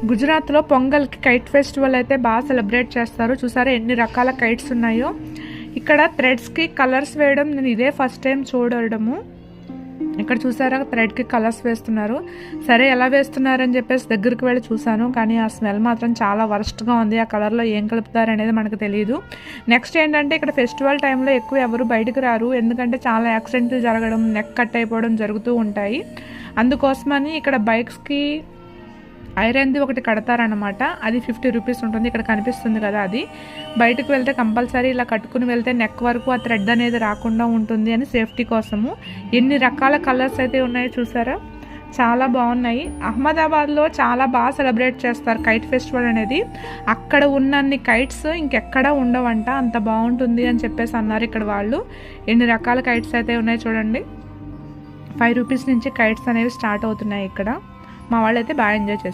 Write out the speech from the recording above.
గుజరాత్లో పొంగల్కి kite festival అయితే బాగా సెలబ్రేట్ చేస్తారు. చూసారా ఎన్ని రకాల కైట్స్ ఉన్నాయో. ఇక్కడ థ్రెడ్స్కి కలర్స్ వేయడం నేను ఇదే ఫస్ట్ టైం చూడడము. ఇక్కడ చూసారా థ్రెడ్కి కలర్స్ వేస్తున్నారు. సరే ఎలా వేస్తున్నారని చెప్పేసి దగ్గరికి వెళ్ళి చూసాను, కానీ ఆ స్మెల్ మాత్రం చాలా వరస్ట్గా ఉంది. ఆ కలర్లో ఏం కలుపుతారు అనేది మనకు తెలియదు. నెక్స్ట్ ఏంటంటే ఇక్కడ ఫెస్టివల్ టైంలో ఎక్కువ ఎవరు బయటకు రారు, ఎందుకంటే చాలా యాక్సిడెంట్లు జరగడం, నెక్ కట్ అయిపోవడం జరుగుతూ ఉంటాయి. అందుకోసమని ఇక్కడ బైక్స్కి ఐరన్ది ఒకటి కడతారనమాట. అది 50 రూపీస్ ఉంటుంది. ఇక్కడ కనిపిస్తుంది కదా, అది బయటకు వెళ్తే కంపల్సరీ ఇలా కట్టుకుని వెళ్తే నెక్ వరకు ఆ థ్రెడ్ అనేది రాకుండా ఉంటుంది అని సేఫ్టీ కోసము. ఎన్ని రకాల కలర్స్ అయితే ఉన్నాయో చూసారా, చాలా బాగున్నాయి. అహ్మదాబాద్లో చాలా బాగా సెలబ్రేట్ చేస్తారు కైట్ ఫెస్టివల్ అనేది. అక్కడ ఉన్నన్ని కైట్స్ ఇంకెక్కడా ఉండవంట, అంత బాగుంటుంది అని చెప్పేసి అన్నారు ఇక్కడ వాళ్ళు. ఎన్ని రకాల కైట్స్ అయితే ఉన్నాయి చూడండి. 5 రూపీస్ నుంచి కైట్స్ అనేవి స్టార్ట్ అవుతున్నాయి ఇక్కడ. మా వాళ్ళు అయితే బాగా ఎంజాయ్ చేస్తారు.